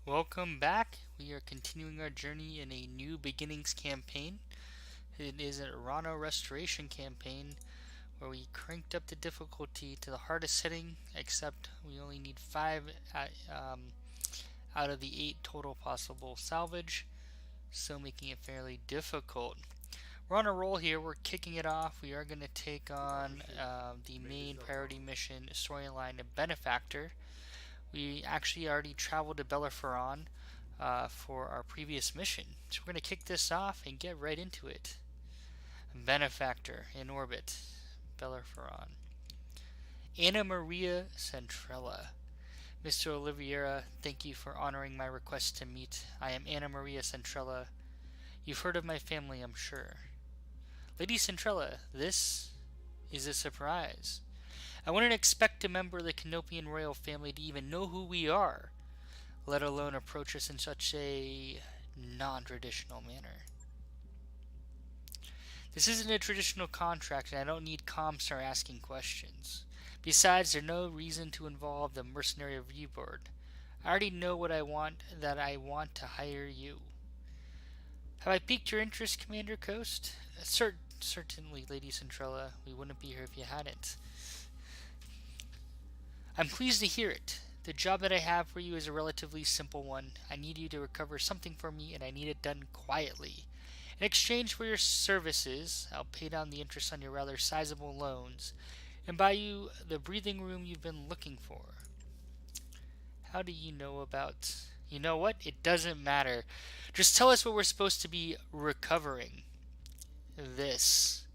Welcome back. We are continuing our journey in a New Beginnings campaign. It is a Rana Restoration campaign where we cranked up the difficulty to the hardest setting, except we only need 5 out of the 8 total possible salvage, so making it fairly difficult. We're on a roll here. We're kicking it off. We are going to take on the main priority mission storyline of Benefactor. We actually already traveled to Bellerophon for our previous mission. So we're going to kick this off and get right into it. Benefactor in orbit, Bellerophon. Anna Maria Centrella. Mr. Oliveira, thank you for honoring my request to meet. I am Anna Maria Centrella. You've heard of my family, I'm sure. Lady Centrella, this is a surprise. I wouldn't expect a member of the Canopian royal family to even know who we are, let alone approach us in such a non-traditional manner. This isn't a traditional contract, and I don't need Comstar asking questions. Besides, there's no reason to involve the mercenary review board. I already know what I want, that I want to hire you. Have I piqued your interest, Commander Coast? Certainly, Lady Centrella. We wouldn't be here if you hadn't. I'm pleased to hear it. The job that I have for you is a relatively simple one. I need you to recover something for me, and I need it done quietly. In exchange for your services, I'll pay down the interest on your rather sizable loans and buy you the breathing room you've been looking for. How do you know about... You know what? It doesn't matter. Just tell us what we're supposed to be recovering. This.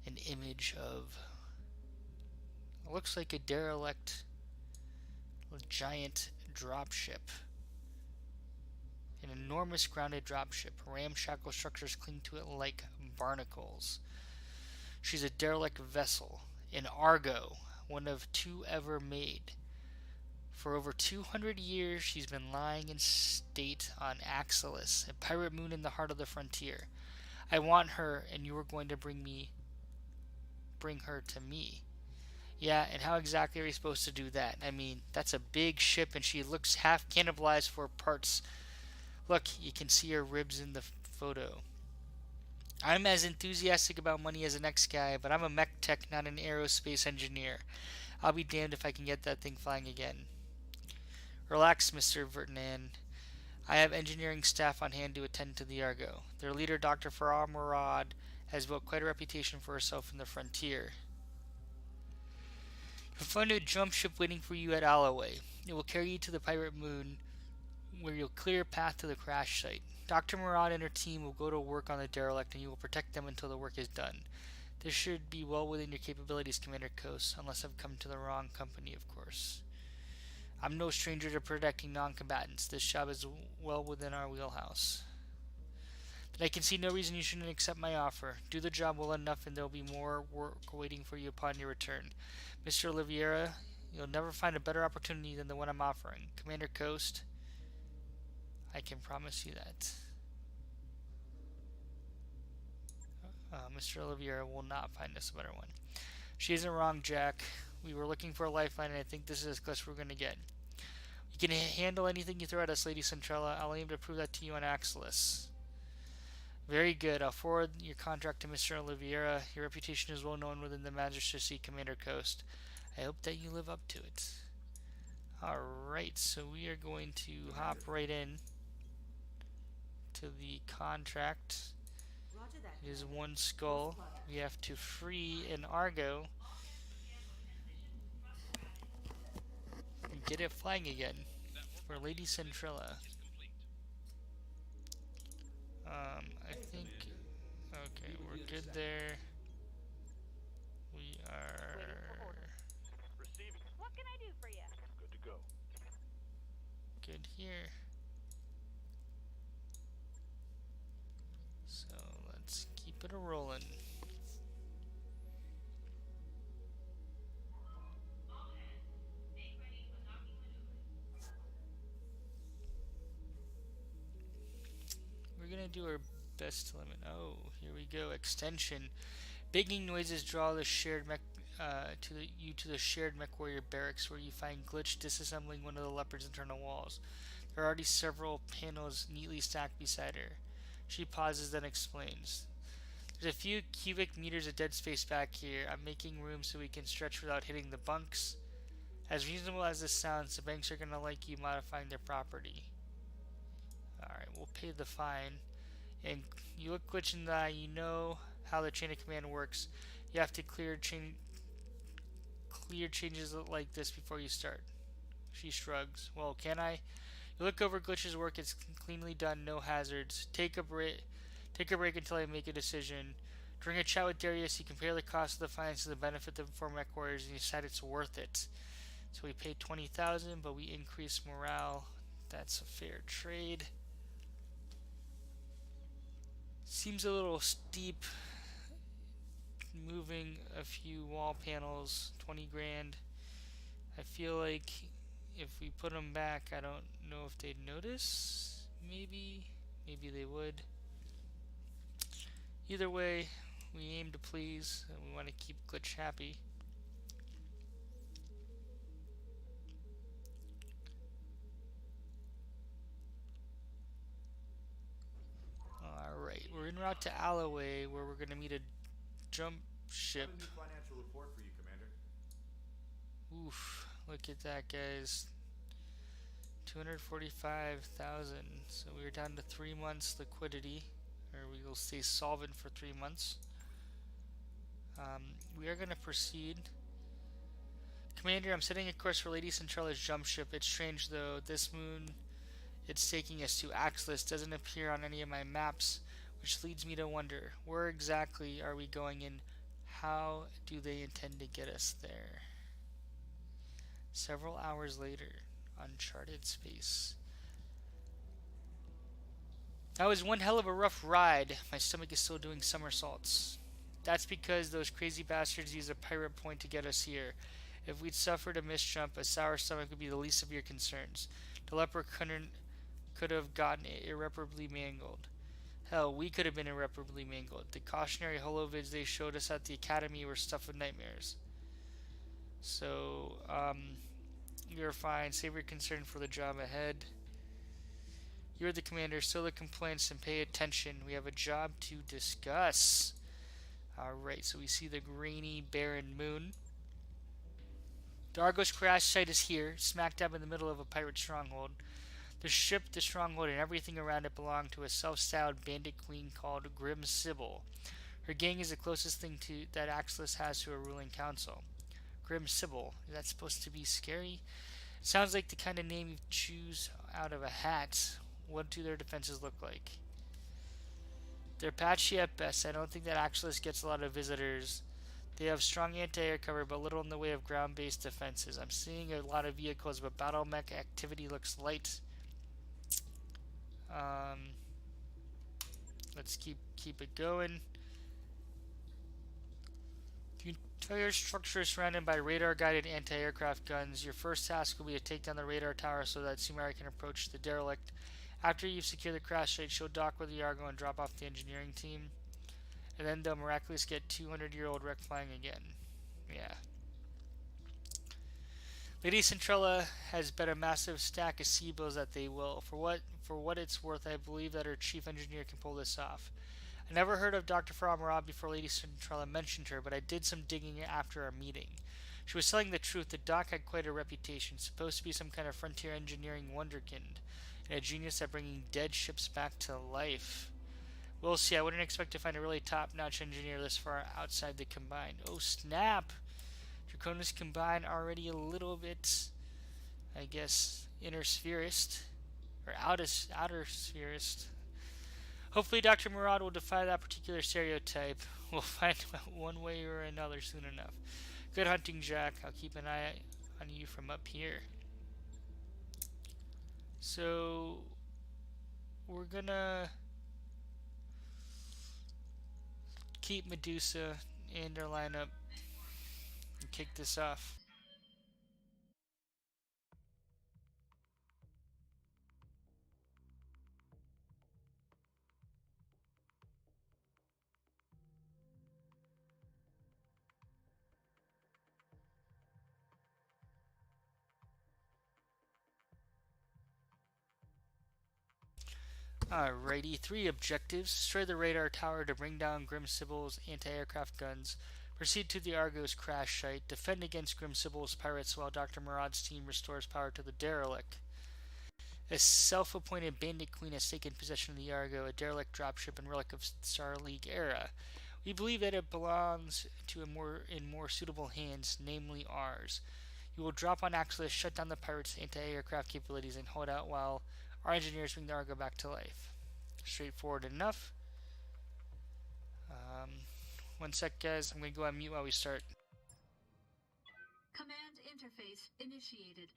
An image of... It looks like a derelict giant dropship. An enormous grounded dropship. Ramshackle structures cling to it like barnacles. She's a derelict vessel, an Argo, one of 2 ever made. For over 200 years, she's been lying in state on Axelis, a pirate moon in the heart of the frontier. I want her, and you are going to bring her to me. Yeah, and how exactly are we supposed to do that? I mean, that's a big ship, and she looks half cannibalized for parts. Look, you can see her ribs in the photo. I'm as enthusiastic about money as the next guy, but I'm a mech tech, not an aerospace engineer. I'll be damned if I can get that thing flying again. Relax, Mr. Vertanen. I have engineering staff on hand to attend to the Argo. Their leader, Dr. Farah Murad, has built quite a reputation for herself in the frontier. You'll find a jump ship waiting for you at Alloway. It will carry you to the pirate moon, where you'll clear a path to the crash site. Dr. Murad and her team will go to work on the derelict, and you will protect them until the work is done. This should be well within your capabilities, Commander Coast, unless I've come to the wrong company, of course. I'm no stranger to protecting non-combatants. This job is well within our wheelhouse. Then I can see no reason you shouldn't accept my offer. Do the job well enough, and there will be more work waiting for you upon your return. Mr. Oliveira, you'll never find a better opportunity than the one I'm offering. Commander Coast, I can promise you that. Mr. Oliveira will not find us a better one. She isn't wrong, Jack. We were looking for a lifeline, and I think this is as close as we're going to get. You can handle anything you throw at us, Lady Centrella. I'll aim to prove that to you on Axelis. Very good. I'll forward your contract to Mr. Oliveira. Your reputation is well known within the Magistracy, Commander Coast. I hope that you live up to it. Alright, so we are going to hop right in to the contract. It is 1 skull. We have to free an Argo and get it flying again for Lady Centrella. I think... Okay, we're good there. We are... What can I do for you? Good to go. Good here. So let's keep it a-rolling. We're gonna do our best to limit. Oh, here we go. Extension. Banging noises draw the shared mech to the shared mech warrior barracks, where you find Glitch disassembling one of the leopard's internal walls. There are already several panels neatly stacked beside her. She pauses, then explains. There's a few cubic meters of dead space back here. I'm making room so we can stretch without hitting the bunks. As reasonable as this sounds, the banks are gonna like you modifying their property. Alright, we'll pay the fine. And you look glitch in the eye, you know how the chain of command works. You have to clear changes like this before you start. She shrugs. Well, can I? You look over Glitch's work, it's cleanly done, no hazards. Take a break until I make a decision. During a chat with Darius, you compare the cost of the fines to the benefit of the four mech warriors and you decide it's worth it. So we paid 20,000, but we increase morale. That's a fair trade. Seems a little steep. Moving a few wall panels, 20 grand. I feel like if we put them back, I don't know if they'd notice. Maybe they would. Either way, we aim to please, and we want to keep Glitch happy. Alright, we're en route to Alloway, where we're going to meet a jump ship. I have a new financial report for you, Commander. Oof, look at that, guys. 245,000. So we're down to 3 months liquidity, or we will stay solvent for 3 months. We are going to proceed. Commander, I'm setting a course for Lady Centralla's jump ship. It's strange though. This moon it's taking us to Axlis doesn't appear on any of my maps, which leads me to wonder, where exactly are we going and how do they intend to get us there? Several hours later, uncharted space. That was one hell of a rough ride. My stomach is still doing somersaults. That's because those crazy bastards used a pirate point to get us here. If we'd suffered a misjump, a sour stomach would be the least of your concerns. The leper could have gotten irreparably mangled. Hell, we could have been irreparably mangled. The cautionary holovids they showed us at the academy were stuff of nightmares. So, you're fine. Save your concern for the job ahead. You're the commander. Still the complaints and pay attention. We have a job to discuss. Alright, so we see the grainy, barren moon. The Argos crash site is here, smack dab in the middle of a pirate stronghold. The ship, the stronghold, and everything around it belong to a self-styled bandit queen called Grim Sybil. Her gang is the closest thing that Axlis has to a ruling council. Grim Sybil. Is that supposed to be scary? It sounds like the kind of name you choose out of a hat. What do their defenses look like? They're patchy at best. I don't think that Axlis gets a lot of visitors. They have strong anti-air cover, but little in the way of ground-based defenses. I'm seeing a lot of vehicles, but battle mech activity looks light. Let's keep it going. The entire structure is surrounded by radar-guided anti-aircraft guns. Your first task will be to take down the radar tower so that Sumari can approach the derelict. After you've secured the crash site, she'll dock with the Argo and drop off the engineering team. And then they'll miraculously get 200-year-old wreck flying again. Yeah. Lady Centrella has bet a massive stack of sea-bills that they will. For what it's worth, I believe that her chief engineer can pull this off. I never heard of Dr. Farah before Lady Centrella mentioned her, but I did some digging after our meeting. She was telling the truth. The doc had quite a reputation, supposed to be some kind of frontier engineering wonderkind, and a genius at bringing dead ships back to life. We'll see. I wouldn't expect to find a really top-notch engineer this far outside the Combined. Oh, snap! Draconis Combined already a little bit, I guess, inner spherist. Or outer spherist. Hopefully Dr. Murad will defy that particular stereotype. We'll find out one way or another soon enough. Good hunting, Jack. I'll keep an eye on you from up here. So, we're gonna keep Medusa in their lineup and kick this off. Alrighty, 3 objectives. Destroy the radar tower to bring down Grim Sibyl's anti-aircraft guns. Proceed to the Argo's crash site. Defend against Grim Sibyl's pirates while Dr. Murad's team restores power to the derelict. A self-appointed bandit queen has taken possession of the Argo, a derelict dropship and relic of Star League era. We believe that it belongs to in more suitable hands, namely ours. You will drop on Axis, shut down the pirates' anti-aircraft capabilities, and hold out while our engineers bring the Argo back to life. Straightforward enough. One sec, guys. I'm going to go on mute while we start. Command interface initiated.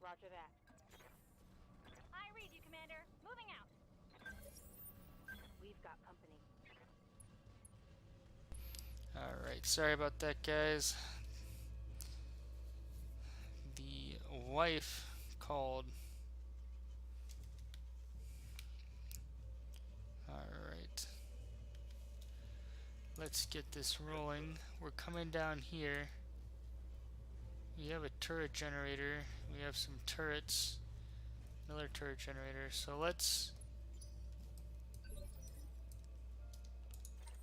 Roger that. I read you, Commander. Moving out. We've got company. Alright, sorry about that, guys. The wife called. Alright. Let's get this rolling. We're coming down here. We have a turret generator. We have some turrets. Another turret generator. So let's...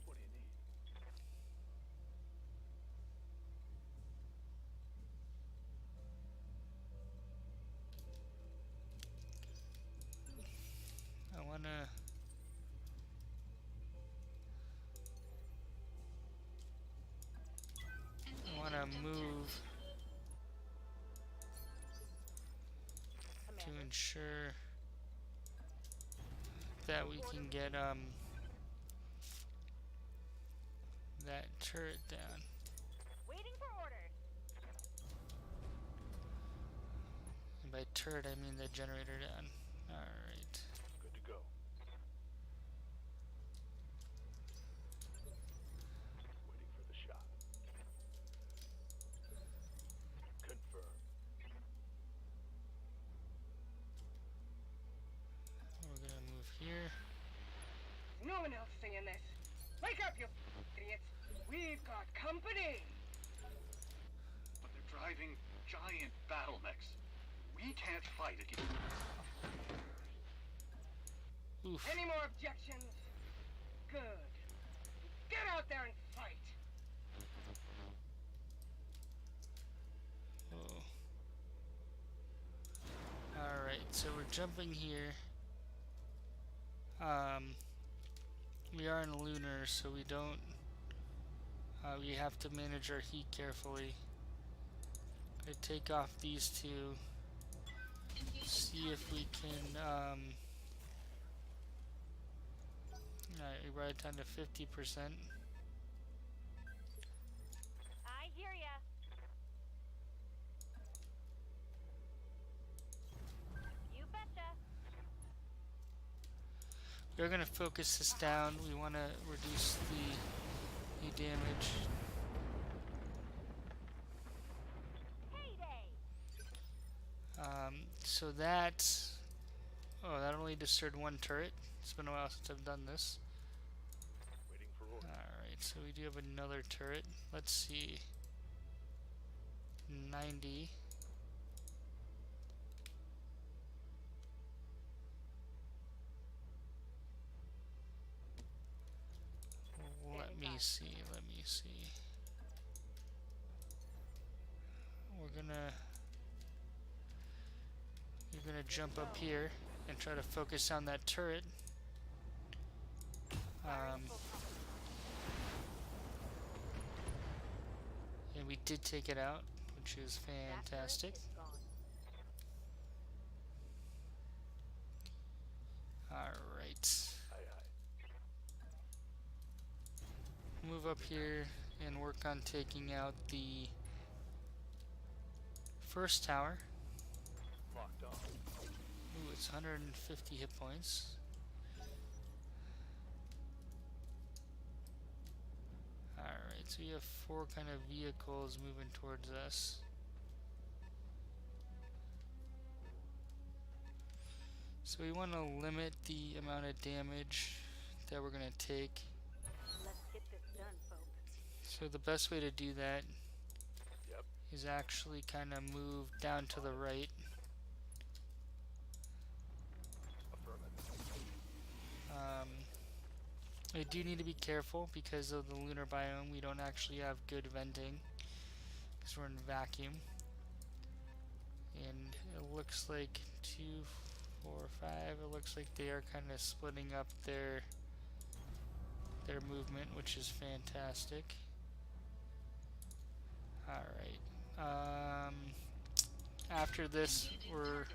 What do you need? I wanna move to Commander, ensure that we can get that turret down. Waiting for orders. And by turret I mean the generator down. Alright. Good to go. Waiting for the shot. Confirm. We're gonna move here. No one else singing this. Wake up, you idiots. We've got company. But they're driving giant battle mechs. We can't fight against. Oof. Any more objections? Good. Get out there and fight. Oh. Alright, so we're jumping here. We are in lunar, so we don't... we have to manage our heat carefully. I take off these two. See if we can, ride down to 50%. I hear ya. You betcha. We're gonna focus this down. We want to reduce the damage. Heyday. So that... Oh, that only destroyed one turret. It's been a while since I've done this. Waiting for orders. Alright, so we do have another turret. Let's see. 90. Let me see. You're gonna jump up here and try to focus on that turret. And we did take it out, which is fantastic. It's gone. Alright. Aye, aye. Move up here and work on taking out the first tower. Locked on. Ooh, it's 150 hit points. Alright, so we have 4 kind of vehicles moving towards us. So we want to limit the amount of damage that we're going to take. Let's get this done, folks. So the best way to do that Yep. is actually kind of move down to the right. I do need to be careful because of the lunar biome. We don't actually have good venting because we're in vacuum. And it looks like 2, 4, 5. It looks like they are kind of splitting up their movement, which is fantastic. Alright. After this, we're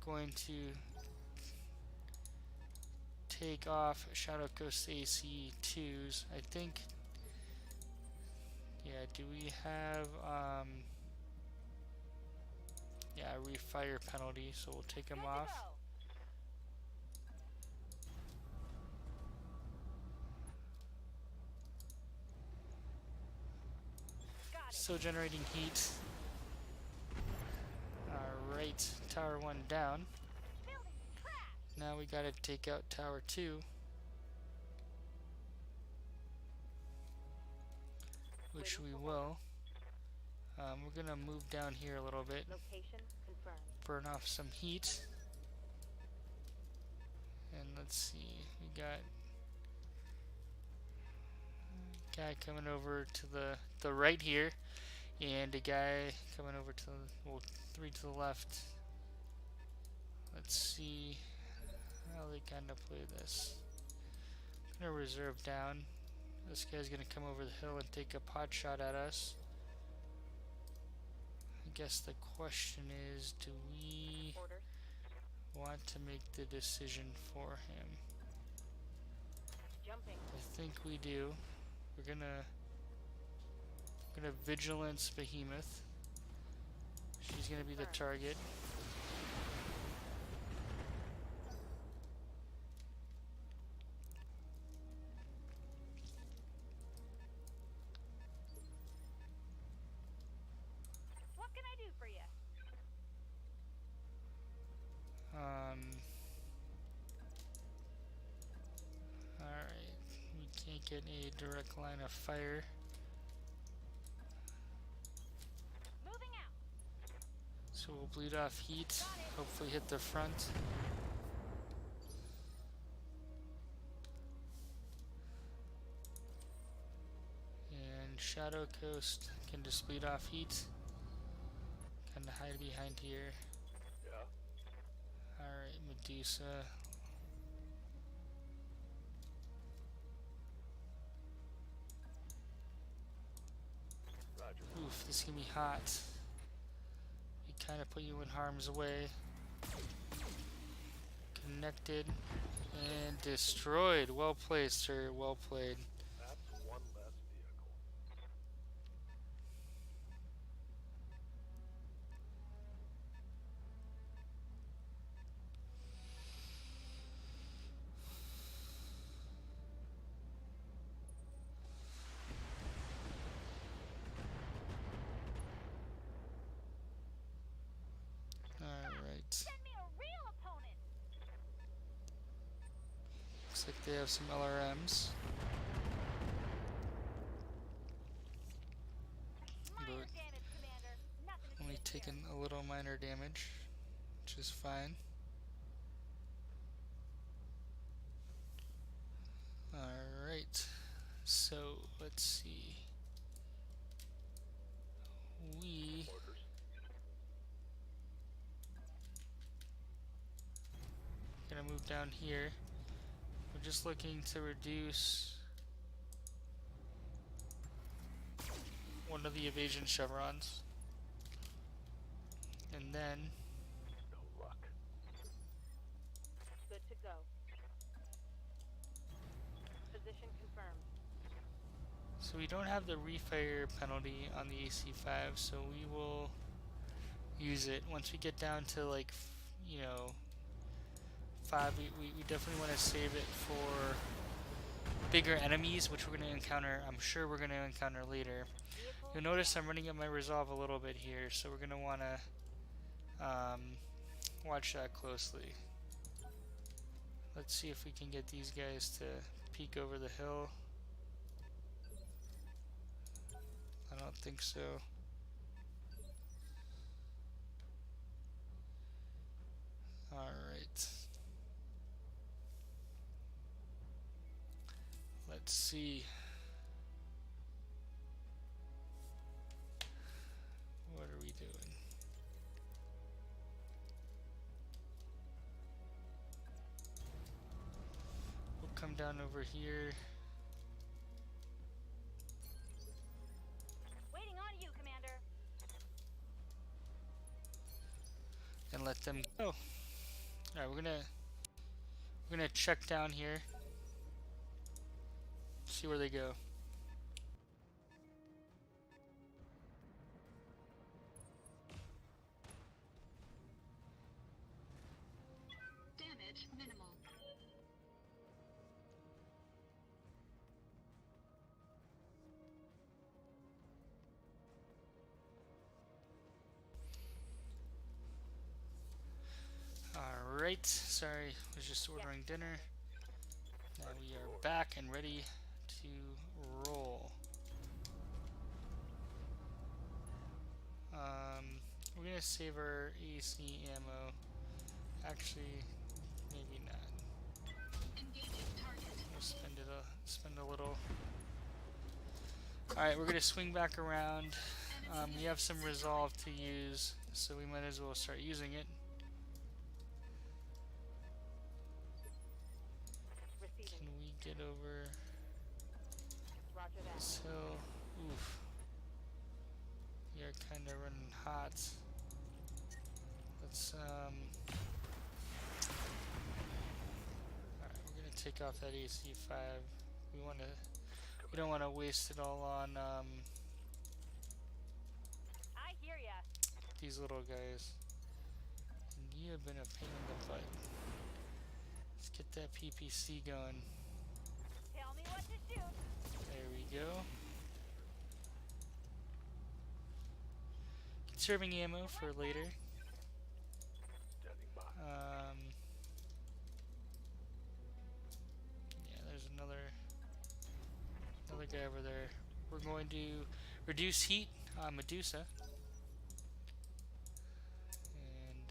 going to take off Shadowcoast AC2s. I think, yeah, do we have, yeah, refire penalty, so we'll take them Good to off. go. Got it. Still generating heat. Alright, Tower 1 down. Building crash. Now we gotta take out Tower 2. Which we will. We're gonna move down here a little bit. Location confirmed. Burn off some heat. And let's see, we got a guy coming over to the right here, and a guy coming over to the, well, 3 to the left. Let's see how they kind of play this. I'm gonna reserve down. This guy's gonna come over the hill and take a pot shot at us. I guess the question is, do we Orders. want to make the decision for him? Jumping. I think we do. We're gonna vigilance Behemoth. She's gonna be the target. What can I do for you? Alright. We can't get a direct line of fire. Moving out. So we'll bleed off heat. Hopefully hit the front. And Shadowcoast can just bleed off heat. Kinda hide behind here. Yeah. Alright, Medusa. Roger. Oof, this is gonna be hot. We kinda put you in harm's way. Connected and destroyed. Well played, sir. Well played. That's one less vehicle. Alright. Send me a real opponent. Looks like they have some LRMs. Minor But damage, Commander. Nothing to only see here. taken a little minor damage, which is fine. Alright. So, let's see. We Orders. gonna move down here. We're just looking to reduce one of the evasion chevrons. And then No luck. Good to go. Position confirmed. so we don't have the refire penalty on the AC5, so we will use it once we get down to like, you know, 5, we definitely want to save it for bigger enemies, which we're going to encounter, I'm sure we're going to encounter later. You'll notice I'm running up my resolve a little bit here, so we're going to want to watch that closely. Let's see if we can get these guys to peek over the hill. I don't think so. Alright. Let's see. What are we doing? We'll come down over here. Waiting on you, Commander. And let them go. Alright, we're gonna check down here. See where they go. Damage minimal. Alright, sorry, was just ordering dinner. Now we are back and ready to roll. We're gonna save our AC ammo. Actually, maybe not. Engaging target. We'll spend a little. Alright, we're gonna swing back around. We have some resolve to use, so we might as well start using it. Can we get over Roger that. this hill? Oof. We are kind of running hot. Let's Alright, we're gonna take off that AC5. We don't want to waste it all on I hear ya. these little guys. And you have been a pain in the butt. Let's get that PPC going. Tell me what to shoot. There we go. Conserving ammo for later. Standing by. Yeah, there's another guy over there. We're going to reduce heat on Medusa. And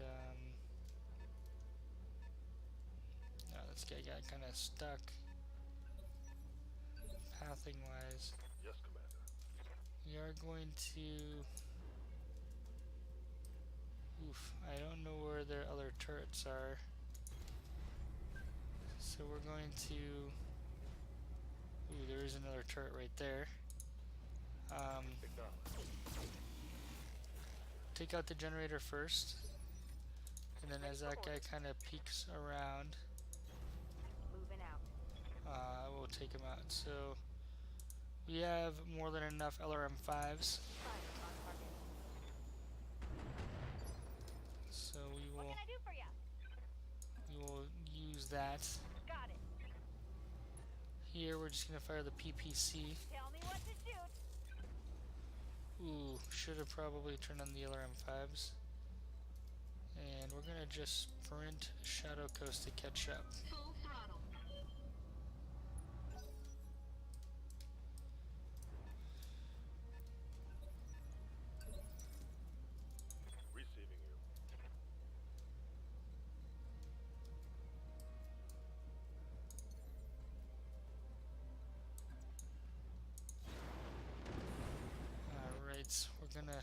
no, this guy got kind of stuck pathing wise. Yes, Commander. We are going to I don't know where their other turrets are. So we're going to there is another turret right there. Take out the generator first. And then as that guy kind of peeks around, Moving out. we'll take him out. So we have more than enough LRM5s. Fire on target. So What can I do for ya? we will use that. Got it. Here we're just gonna fire the PPC. Tell me what to shoot. Ooh, should have probably turned on the LRM5s. And we're gonna just sprint Shadowcoast to catch up. Full throttle. Receiving you. Alright, we're gonna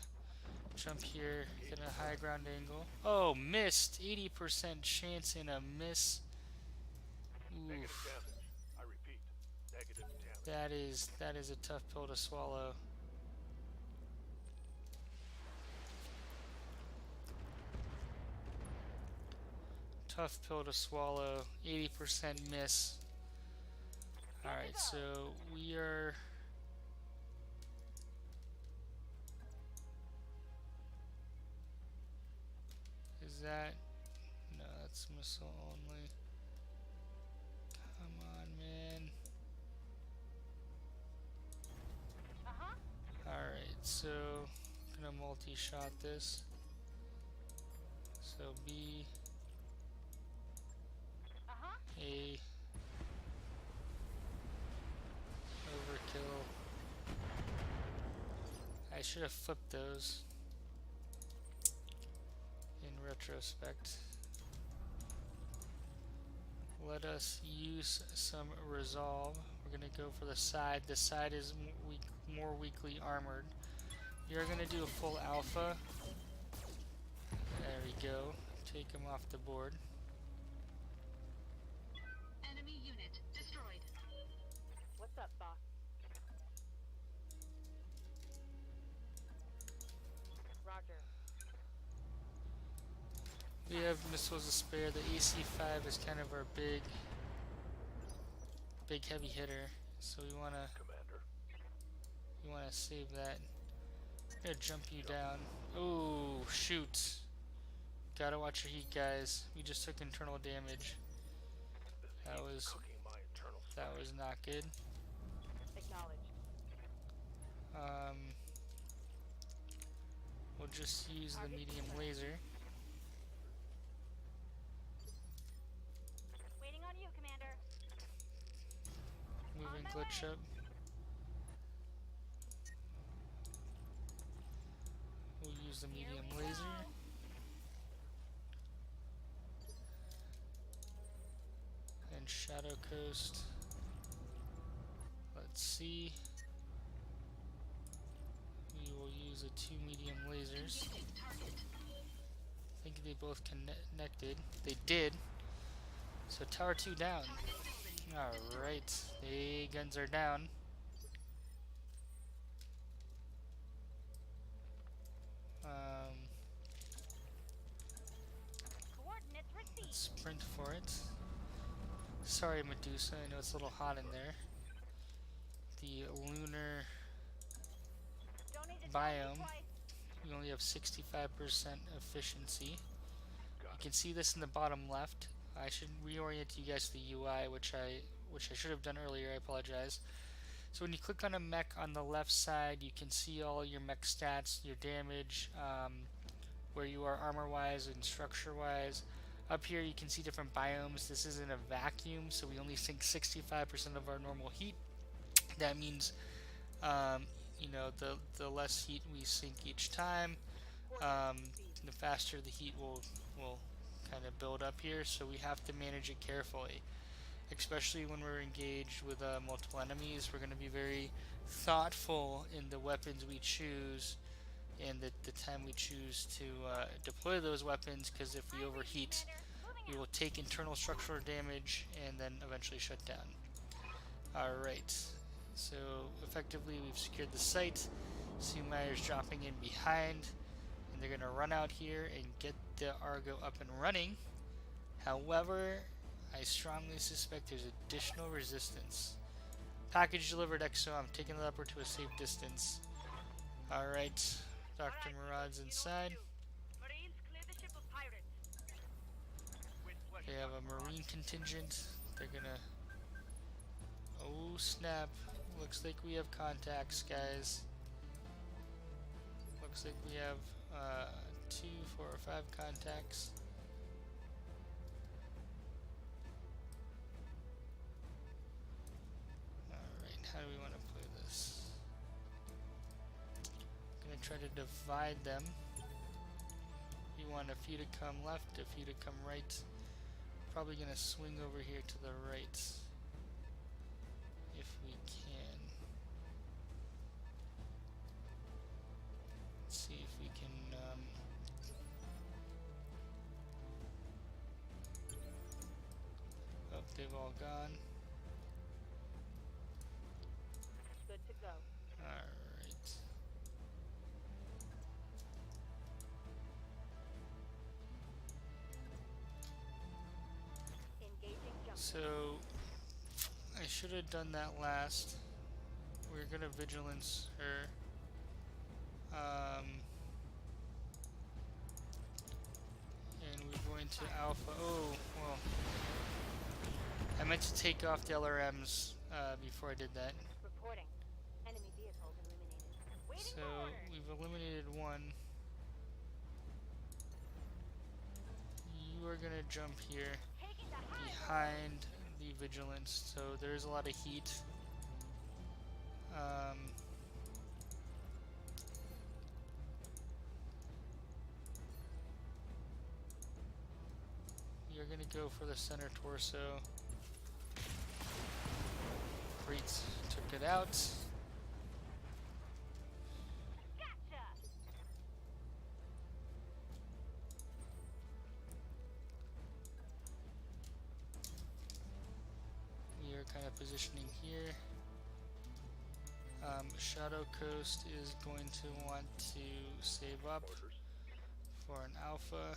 jump here, get a high ground angle. Oh, missed! 80% chance in a miss. Negative Oof. damage. I repeat. Negative damage. That is a tough pill to swallow. Tough pill to swallow. 80% miss. Alright, so we are is that no, that's missile only. Come on, man. Alright, so I'm gonna multi-shot this. So B, A, overkill. I should have flipped those in retrospect. Let us use some resolve. We're gonna go for the side. The side is more weakly armored. You're gonna do a full alpha. There we go. Take him off the board. Enemy unit destroyed. What's up, boss? Roger. We have missiles to spare. The AC-5 is kind of our big heavy hitter, so we wanna save that. I'm gonna jump you down. Oh shoot! Gotta watch your heat, guys. We just took internal damage. That was not good. Acknowledged. We'll just use the medium laser. Waiting on you, Commander. Moving my glitch way. up. We'll use the medium laser. And Shadowcoast. Let's see. We will use the 2 medium lasers. Engaging target. I think they both connected. They did. So tower 2 down. Target building. Alright. The guns are down. Coordinates received. Let's sprint for it. Sorry, Medusa. I know it's a little hot in there. The lunar Don't need to tell me biome. twice. We only have 65% efficiency. You can see this in the bottom left. I should reorient you guys to the UI, which I should have done earlier. I apologize. So when you click on a mech on the left side, you can see all your mech stats, your damage, where you are armor-wise and structure-wise. Up here you can see different biomes. This isn't a vacuum, so we only sink 65% of our normal heat. That means, you know, the less heat we sink each time, the faster the heat will kind of build up here. So we have to manage it carefully, especially when we're engaged with multiple enemies. We're going to be very thoughtful in the weapons we choose and the time we choose to deploy those weapons, because if we overheat, we will take internal structural damage and then eventually shut down. Alright, so effectively we've secured the site. Sumair's dropping in behind, and they're going to run out here and get the Argo up and running. However, I strongly suspect there's additional resistance. Package delivered, EXO. I'm taking the upper to a safe distance. Alright, Dr. Murad's inside. Marines, clear the ship of pirates. They have a marine contingent. They're gonna... Oh snap. Looks like we have contacts, guys. Looks like we have 2, 4, or 5 contacts. Alright, how do we want to play this? I'm gonna try to divide them. We want a few to come left, a few to come right. Probably gonna swing over here to the right if we can. Let's see if we can oh, they've all gone. Good to go. Alright. Engaging jump. So I should have done that last. We're gonna vigilance her. And we're going to alpha. Oh, well. I meant to take off the LRMs before I did that. Reporting. Enemy vehicles eliminated. Waiting So for orders. we've eliminated one. You are gonna jump here Taking the high road. behind the vigilance, so there's a lot of heat. You're gonna go for the center torso. Great, took it out. Gotcha. We are kind of positioning here. Shadowcoast is going to want to save up for an alpha.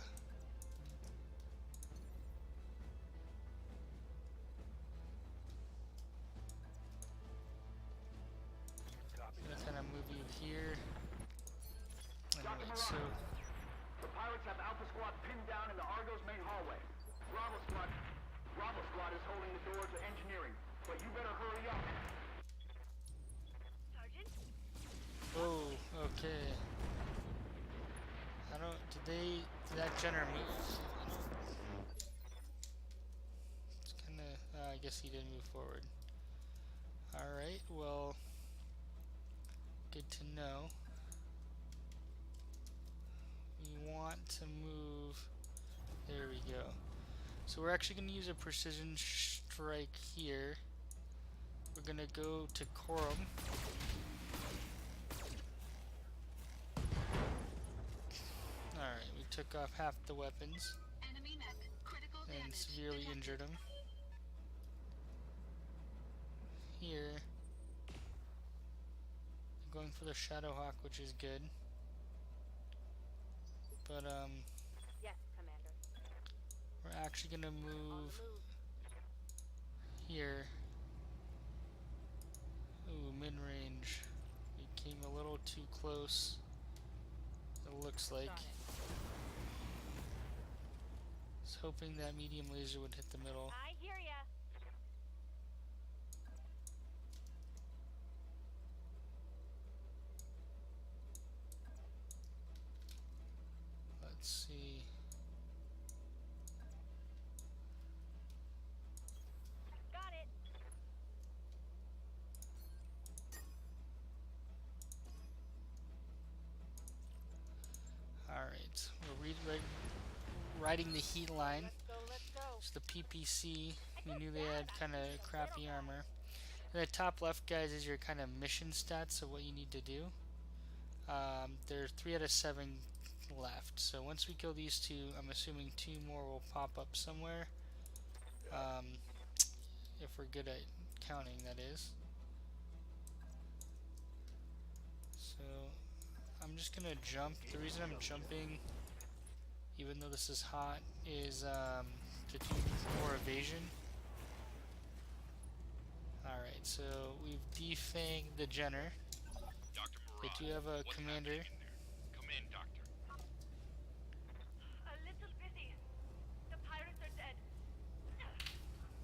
I'm gonna kind of move you here. Anyway, so The pirates have Alpha Squad pinned down in the Argo's main hallway. Bravo Squad is holding the door to engineering, but you better hurry up. Sergeant? oh, okay. I don't. Did that Jenner move? It's kind of. I guess he didn't move forward. All right. Well, good to know. We want to move. There we go. So we're actually going to use a precision strike here. We're going to go to Corum. Alright, we took off half the weapons Enemy mech. Critical and damage. severely detected. injured him. Here, I'm going for the Shadowhawk, which is good. But Yes, Commander. we're actually gonna On the move move. here. Ooh, mid-range. We came a little too close. It looks like. Got it. I was hoping that medium laser would hit the middle. I hear ya. Let's see. Got it. Alright, we're riding the heat line. Let's go, let's go. It's the PPC. We knew they had kind of crappy armor. And the top left, guys, is your kind of mission stats of what you need to do. There's 3 out of 7 left. So once we kill these two, I'm assuming 2 more will pop up somewhere. If we're good at counting, that is. So I'm just gonna jump. The reason I'm jumping, even though this is hot, is to do more evasion. Alright, so we've defanged the Jenner. Dr. They Murad, do have a what's commander. happening in there? Come in, Doctor. A little busy. The pirates are dead.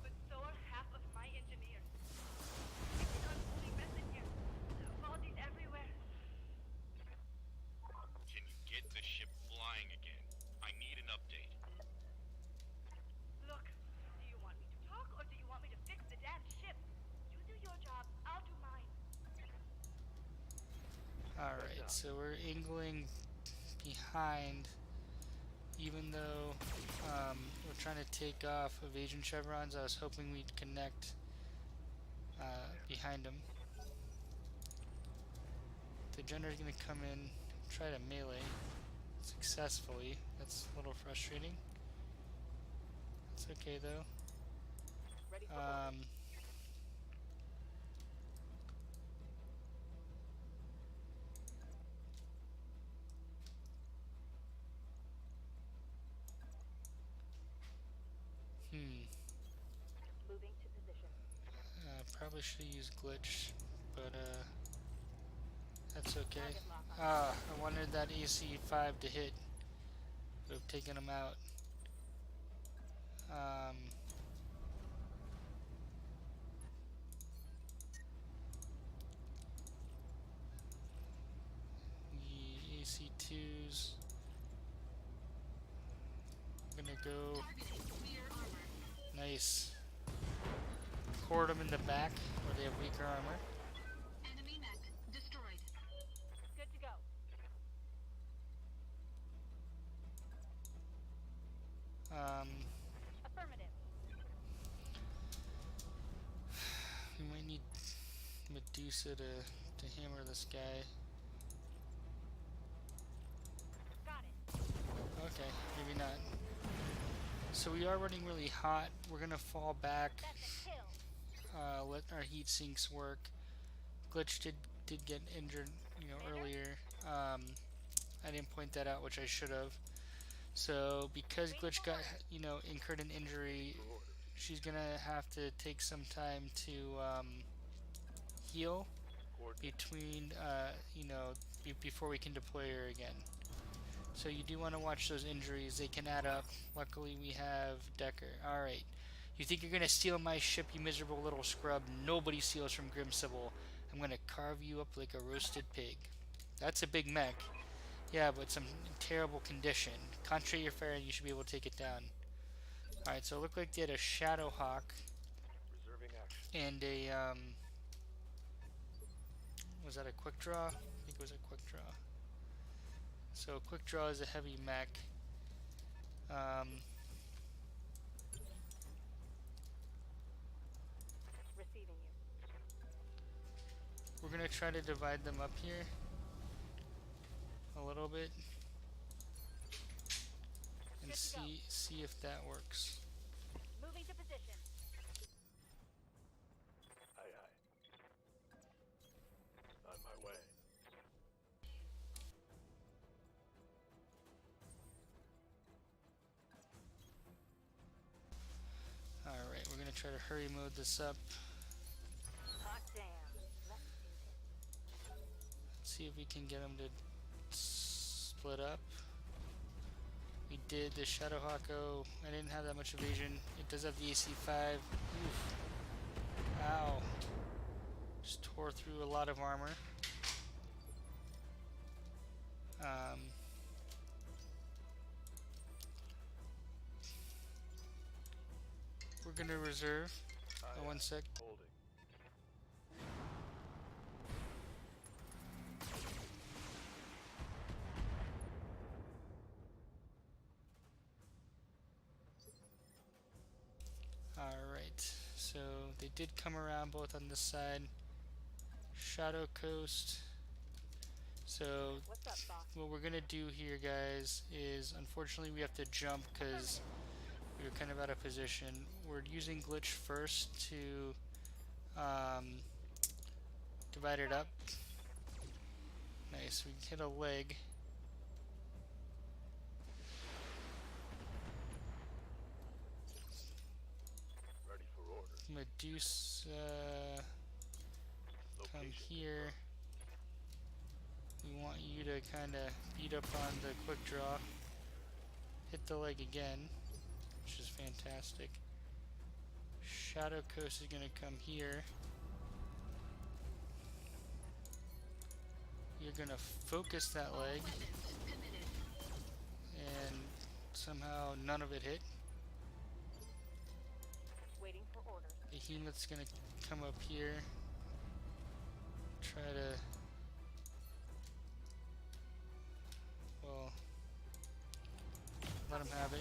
But so are half of my engineers. It's an unholy mess in here. Bodies everywhere. Can you get the ship flying again? I need an update. Look, do you want me to talk or do you want me to fix the damn ship? You do your job, I'll do mine. Alright, so we're angling behind, even though we're trying to take off evasion chevrons. I was hoping we'd connect behind them. The Jenner's gonna come in, try to melee successfully. That's a little frustrating. It's okay though. Ready for orders. Moving to position. Probably should have used glitch, but that's okay. Target lock on. I wanted that AC5 to hit. Would have taken him out. AC2s. I'm gonna go. Nice. Cord them in the back where they have weaker armor. Enemy mech destroyed. Good to go. Affirmative. We might need Medusa to hammer this guy. Got it. Okay, maybe not. So we are running really hot. We're gonna fall back. That's a kill. Let our heat sinks work. Glitch did get injured, earlier. I didn't point that out, which I should have. So because Glitch got, incurred an injury, she's gonna have to take some time to heal between, before we can deploy her again. So you do want to watch those injuries. They can add up. Luckily we have Decker. Alright. You think you're going to steal my ship, you miserable little scrub? Nobody steals from Grim Sybil. I'm going to carve you up like a roasted pig. That's a big mech. Yeah, but some terrible condition. Concentrate your fire and you should be able to take it down. Alright, so it looked like they had a Shadowhawk and a, was that a quick draw? I think it was a quick draw. So quick draw is a heavy mech. Receiving you. We're gonna try to divide them up here a little bit and see if that works. Moving to position. Aye, aye. On my way. Alright, we're gonna try to hurry mode this up. Hot damn. Let's do this. See if we can get them to split up. We did the Shadowhawk. I didn't have that much evasion. It does have the AC5. Oof. Ow. Just tore through a lot of armor. We're gonna reserve. One sec. Holding. Alright, so they did come around both on this side. Shadowcoast. So What's up, boss? what we're gonna do here, guys, is unfortunately we have to jump because we were kind of out of position. We're using Glitch first to divide it up. Nice, we hit a leg. Ready for orders. Medusa, come Location here. We want you to kind of beat up on the quick draw. Hit the leg again, which is fantastic. Shadowcoast is going to come here. You're going to focus that leg. And somehow none of it hit. Waiting for orders. Behemoth's going to come up here. Try to... well, let him have it.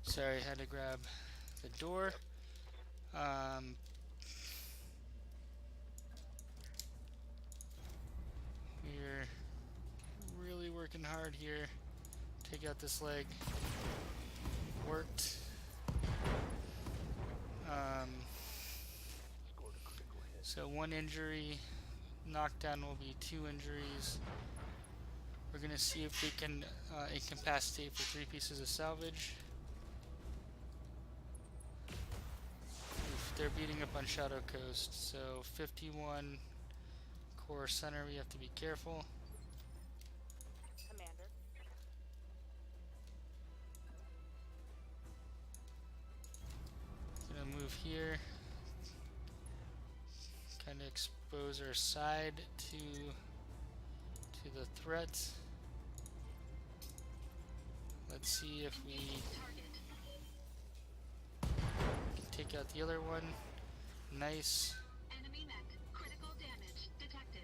Sorry, I had to grab the door. We're really working hard here. Take out this leg. Worked. Scored a critical hit. So one injury. Knockdown will be 2 injuries. We're gonna see if we can incapacitate for 3 pieces of salvage. Oof, they're beating up on Shadowcoast, so 51 core center, we have to be careful. Commander. here. Kind of expose our side to the threat. Let's see if we can take out the other one. Nice. Enemy mech. Critical damage detected.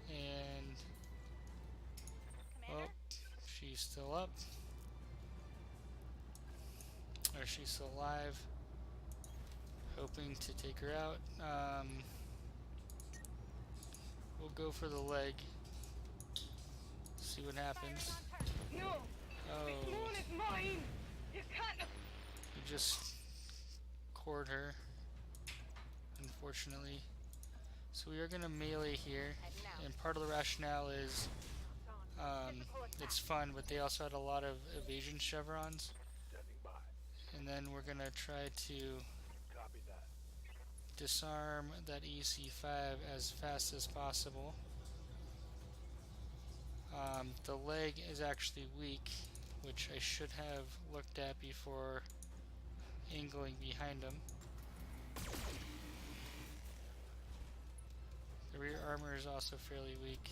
And Commander? she's still up. Or she's still alive. Hoping to take her out. We'll go for the leg. See what happens. No! This Oh, moon is mine! You can't... he just cored her, unfortunately. So we are going to melee here. And part of the rationale is it's fun, but they also had a lot of evasion chevrons. And then we're going to try to disarm that EC5 as fast as possible. The leg is actually weak, which I should have looked at before angling behind him. The rear armor is also fairly weak.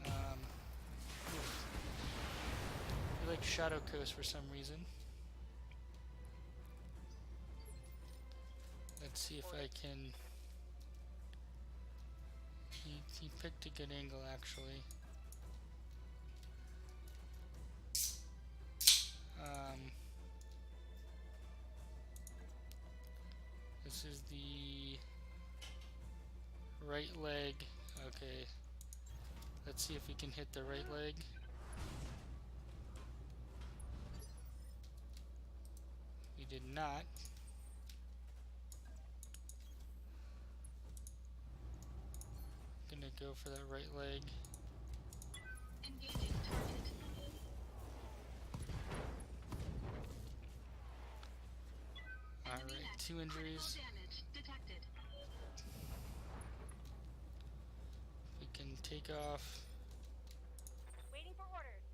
I like Shadowcoast for some reason. Let's see if I can... He picked a good angle, actually. This is the right leg. Okay. Let's see if we can hit the right leg. We did not. Gonna go for that right leg. Engaging target. Alright, 2 injuries. Damage detected. We can take off. Waiting for orders.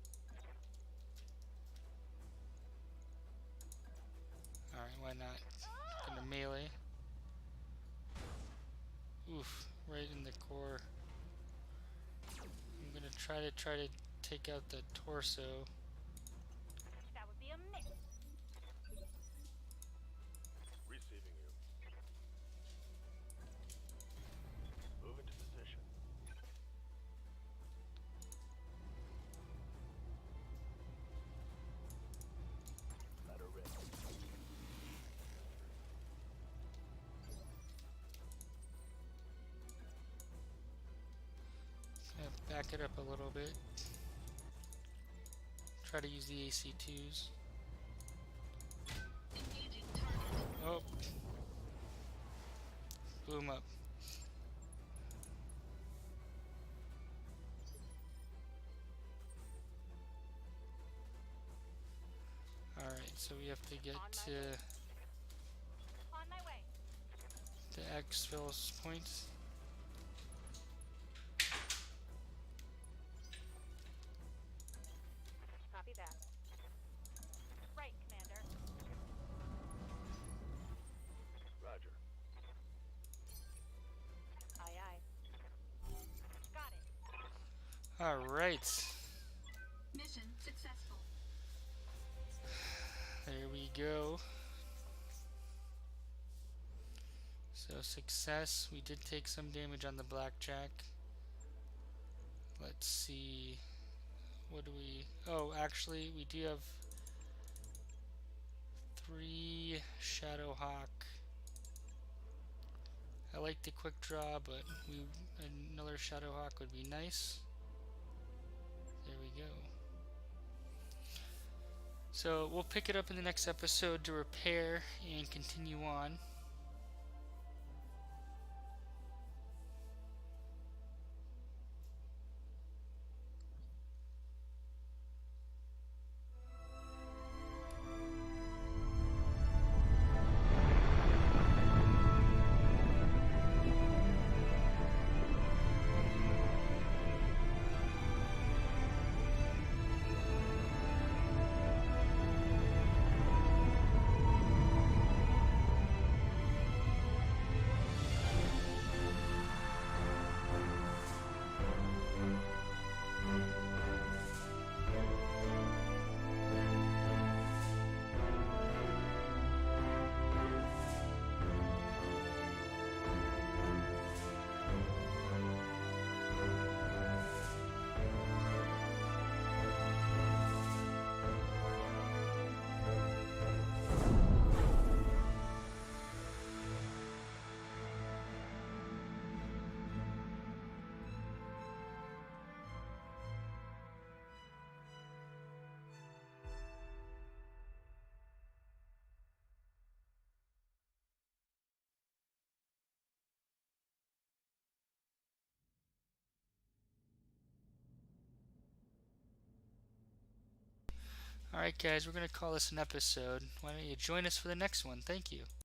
Alright, why not? Gonna melee. Oof, right in the core. I'm gonna try to take out the torso. That would be a miss. Receiving you. Move into position. Let her rip. Gonna back it up a little bit. Try to use the AC2s. Engaging target. Oh! Blew him up. Alright, so we have to get to On my way. the exfil's point. Copy that. Right, Commander. Roger. Aye, aye. Got it. Alright. Mission successful. There we go. So success. We did take some damage on the blackjack. Let's see. What do we... Oh, actually, we do have 3 Shadowhawk. I like the quick draw, but another Shadowhawk would be nice. There we go. So we'll pick it up in the next episode to repair and continue on. Alright guys, we're going to call this an episode. Why don't you join us for the next one? Thank you.